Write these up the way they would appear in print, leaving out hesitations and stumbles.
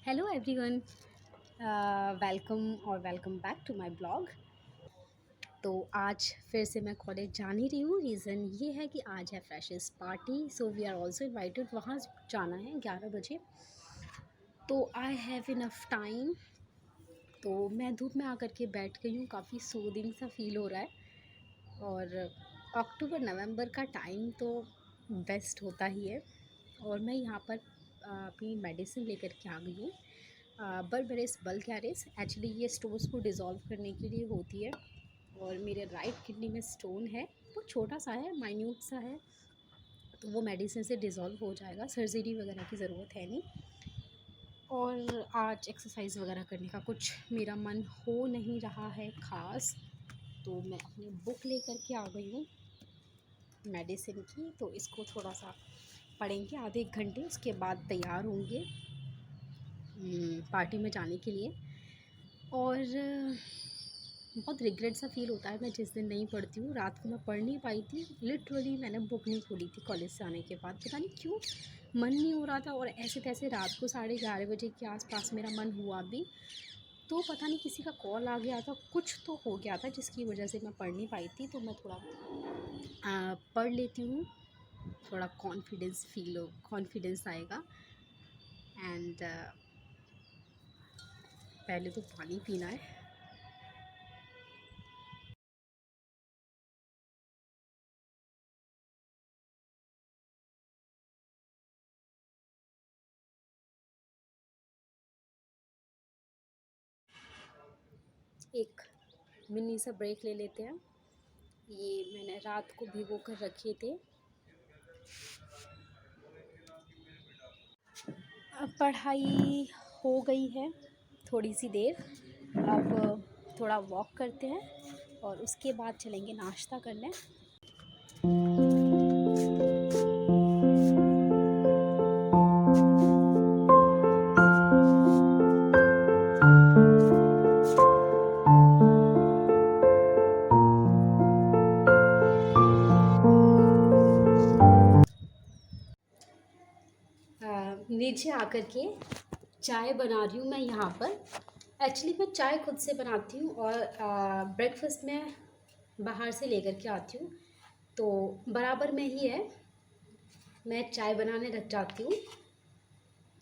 Hello everyone, welcome और welcome back to my blog. तो आज फिर से मैं कॉलेज जा नहीं रही हूँ। रीज़न ये है कि आज है freshers party, so we are also invited. वहाँ जाना है 11 बजे। तो आई हैव इनफ टाइम। तो मैं धूप में आकर के बैठ गई हूँ, काफ़ी सूदिंग सा फील हो रहा है। और अक्टूबर नवंबर का टाइम तो बेस्ट होता ही है। और मैं यहाँ पर अपनी मेडिसिन लेकर के आ गई हूँ। बर्बेरिस बल्गैरिस, एक्चुअली ये स्टोन्स को डिज़ोल्व करने के लिए होती है। और मेरे राइट किडनी में स्टोन है, वो छोटा सा है, माइन्यूट सा है। तो वो मेडिसिन से डिज़ोल्व हो जाएगा, सर्जरी वगैरह की ज़रूरत है नहीं। और आज एक्सरसाइज वगैरह करने का कुछ मेरा मन हो नहीं रहा है ख़ास। तो मैं अपनी बुक लेकर के आ गई हूँ मेडिसिन की। तो इसको थोड़ा सा पढ़ेंगे आधे एक घंटे, उसके बाद तैयार होंगे पार्टी में जाने के लिए। और बहुत रिग्रेट सा फील होता है मैं जिस दिन नहीं पढ़ती हूँ। रात को मैं पढ़ नहीं पाई थी, लिटरली मैंने बुक नहीं खोली थी कॉलेज से आने के बाद। पता नहीं क्यों मन नहीं हो रहा था। और ऐसे तैसे रात को 11:30 बजे के आसपास मेरा मन हुआ भी, तो पता नहीं किसी का कॉल आ गया था, कुछ तो हो गया था जिसकी वजह से मैं पढ़ नहीं पाई थी। तो मैं थोड़ा पढ़ लेती हूँ, थोड़ा कॉन्फिडेंस आएगा। एंड पहले तो पानी पीना है। एक मिनी सा ब्रेक ले लेते हैं। ये मैंने रात को भिगो कर रखे थे। अब पढ़ाई हो गई है थोड़ी सी देर। अब थोड़ा वॉक करते हैं और उसके बाद चलेंगे नाश्ता करने। नीचे आकर के चाय बना रही हूँ मैं यहाँ पर। एक्चुअली मैं चाय खुद से बनाती हूँ और ब्रेकफास्ट में बाहर से लेकर के आती हूँ। तो बराबर में ही है, मैं चाय बनाने लग जाती हूँ।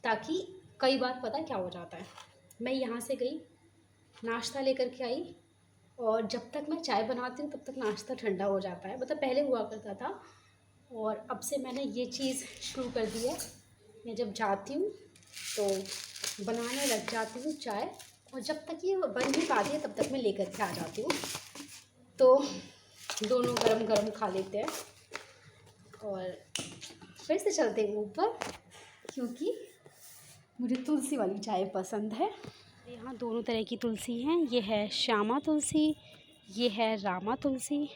ताकि कई बार पता क्या हो जाता है, मैं यहाँ से गई, नाश्ता लेकर के आई, और जब तक मैं चाय बनाती हूँ तब तक नाश्ता ठंडा हो जाता है। मतलब पहले हुआ करता था, और अब से मैंने ये चीज़ शुरू कर दी है। मैं जब जाती हूँ तो बनाने लग जाती हूँ चाय, और जब तक ये बन नहीं पाती है तब तक मैं लेकर के आ जाती हूँ। तो दोनों गरम गरम खा लेते हैं और फिर से चलते हैं ऊपर, क्योंकि मुझे तुलसी वाली चाय पसंद है। यहाँ दोनों तरह की तुलसी हैं, ये है श्यामा तुलसी, ये है रामा तुलसी।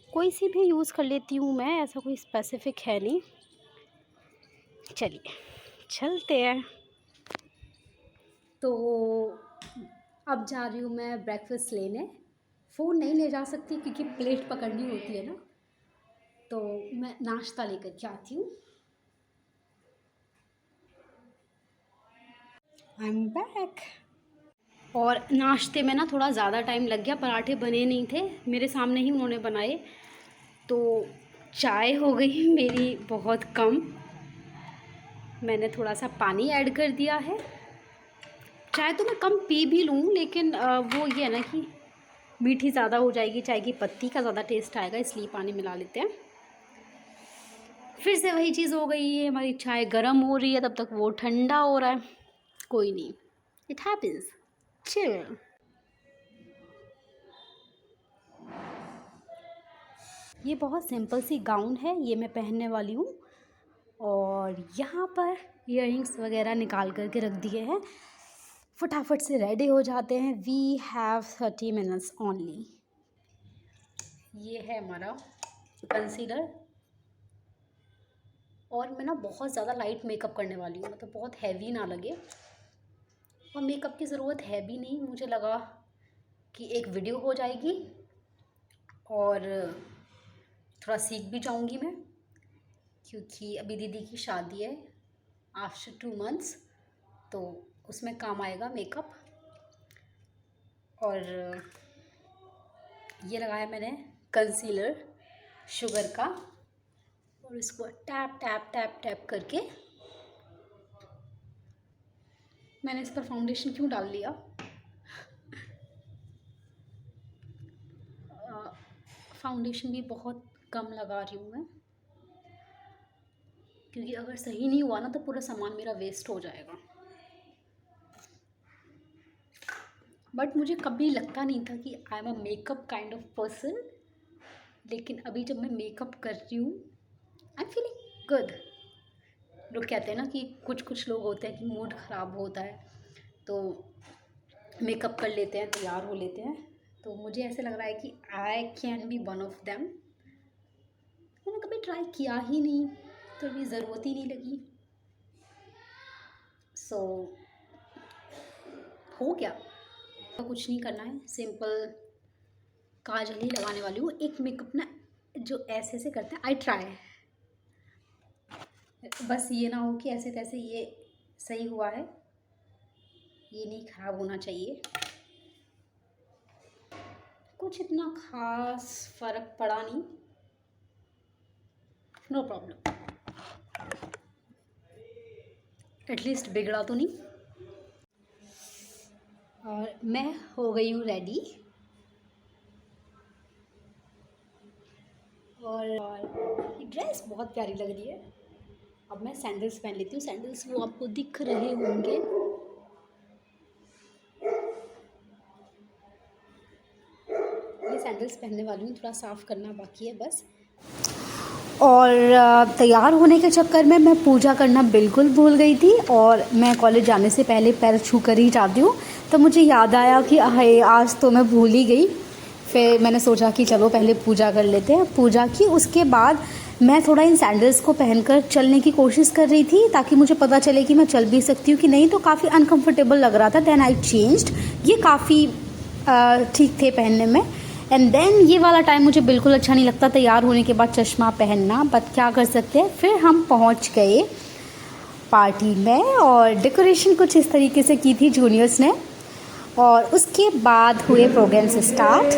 कोई सी भी यूज़ कर लेती हूँ मैं, ऐसा कोई स्पेसिफिक है नहीं। चलिए चलते हैं। तो अब जा रही हूँ मैं ब्रेकफास्ट लेने। फ़ोन नहीं ले जा सकती क्योंकि प्लेट पकड़नी होती है ना। तो मैं नाश्ता लेकर के आती हूँ। I am back. और नाश्ते में ना थोड़ा ज़्यादा टाइम लग गया, पराठे बने नहीं थे, मेरे सामने ही उन्होंने बनाए। तो चाय हो गई मेरी बहुत कम, मैंने थोड़ा सा पानी ऐड कर दिया है। चाय तो मैं कम पी भी लूँ, लेकिन वो ये है ना कि मीठी ज़्यादा हो जाएगी, चाय की पत्ती का ज़्यादा टेस्ट आएगा, इसलिए पानी मिला लेते हैं। फिर से वही चीज़ हो गई है, हमारी चाय गर्म हो रही है, तब तक वो ठंडा हो रहा है। कोई नहीं, इट हैपेंस, चिल। ये बहुत सिंपल सी गाउन है, ये मैं पहनने वाली हूँ। और यहाँ पर इयररिंग्स वगैरह निकाल करके रख दिए हैं, फटाफट से रेडी हो जाते हैं। We have 30 minutes only. ये है हमारा कंसीलर। और मैं ना बहुत ज़्यादा लाइट मेकअप करने वाली हूँ, मतलब बहुत हैवी ना लगे। और मेकअप की ज़रूरत है भी नहीं, मुझे लगा कि एक वीडियो हो जाएगी और थोड़ा सीख भी जाऊँगी मैं, क्योंकि अभी दीदी की शादी है आफ्टर 2 मंथ्स। तो उसमें काम आएगा मेकअप। और ये लगाया मैंने कंसीलर शुगर का, और इसको टैप टैप टैप टैप करके मैंने इस पर फाउंडेशन क्यों डाल लिया। फाउंडेशन भी बहुत कम लगा रही हूँ मैं, क्योंकि अगर सही नहीं हुआ ना तो पूरा सामान मेरा वेस्ट हो जाएगा। बट मुझे कभी लगता नहीं था कि I am a makeup kind of person, लेकिन अभी जब मैं मेकअप कर रही हूँ आई एम फीलिंग गुड। लोग कहते हैं ना कि कुछ लोग होते हैं कि मूड ख़राब होता है तो मेकअप कर लेते हैं, तैयार हो लेते हैं, तो मुझे ऐसे लग रहा है कि I can be one of them. मैंने कभी ट्राई किया ही नहीं तो अभी ज़रूरत ही नहीं लगी। सो हो गया, तो कुछ नहीं करना है, सिंपल काजल ही लगाने वाली हूँ। एक मेकअप ना जो ऐसे से करते हैं, आई ट्राई, बस ये ना हो कि ऐसे तैसे ये सही हुआ है, ये नहीं ख़राब होना चाहिए। कुछ इतना ख़ास फ़र्क पड़ा नहीं, नो प्रॉब्लम, एटलीस्ट बिगड़ा तो नहीं। और मैं हो गई हूँ रेडी, और ये ड्रेस बहुत प्यारी लग रही है। अब मैं सैंडल्स पहन लेती हूँ। सैंडल्स वो आपको दिख रहे होंगे, ये सैंडल्स पहनने वाली हूँ, थोड़ा साफ़ करना बाकी है बस। और तैयार होने के चक्कर में मैं पूजा करना बिल्कुल भूल गई थी, और मैं कॉलेज जाने से पहले पैर छू कर ही जाती हूँ। तो मुझे याद आया कि हाय आज तो मैं भूल ही गई। फिर मैंने सोचा कि चलो पहले पूजा कर लेते हैं। पूजा की, उसके बाद मैं थोड़ा इन सैंडल्स को पहनकर चलने की कोशिश कर रही थी ताकि मुझे पता चले कि मैं चल भी सकती हूँ कि नहीं। तो काफ़ी अनकम्फर्टेबल लग रहा था। देन आई चेंज्ड, ये काफ़ी ठीक थे पहनने में। एंड देन ये वाला टाइम मुझे बिल्कुल अच्छा नहीं लगता तैयार होने के बाद चश्मा पहनना, बट क्या कर सकते हैं। फिर हम पहुँच गए पार्टी में, और डेकोरेशन कुछ इस तरीके से की थी जूनियर्स ने। और उसके बाद हुए प्रोग्राम्स स्टार्ट।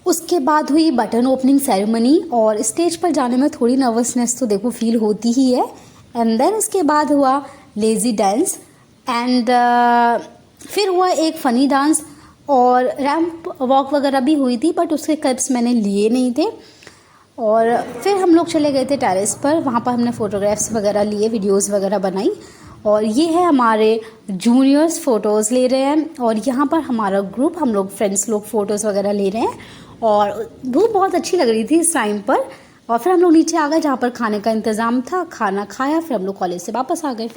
उसके बाद हुई बटन ओपनिंग सेरेमनी, और स्टेज पर जाने में थोड़ी नर्वसनेस तो देखो फील होती ही है। एंड देन उसके बाद हुआ लेज़ी डांस, एंड फिर हुआ एक फ़नी डांस, और रैंप वॉक वगैरह भी हुई थी, बट उसके क्लिप्स मैंने लिए नहीं थे। और फिर हम लोग चले गए थे टेरेस पर, वहाँ पर हमने फ़ोटोग्राफ्स वगैरह लिए, वीडियोस वगैरह बनाई। और ये है हमारे जूनियर्स फ़ोटोज़ ले रहे हैं, और यहाँ पर हमारा ग्रुप, हम लोग फ्रेंड्स लोग फ़ोटोज़ वगैरह ले रहे हैं। और धूप बहुत अच्छी लग रही थी इस टाइम पर। और फिर हम लोग नीचे आ गए जहाँ पर खाने का इंतज़ाम था, खाना खाया, फिर हम लोग कॉलेज से वापस आ गए।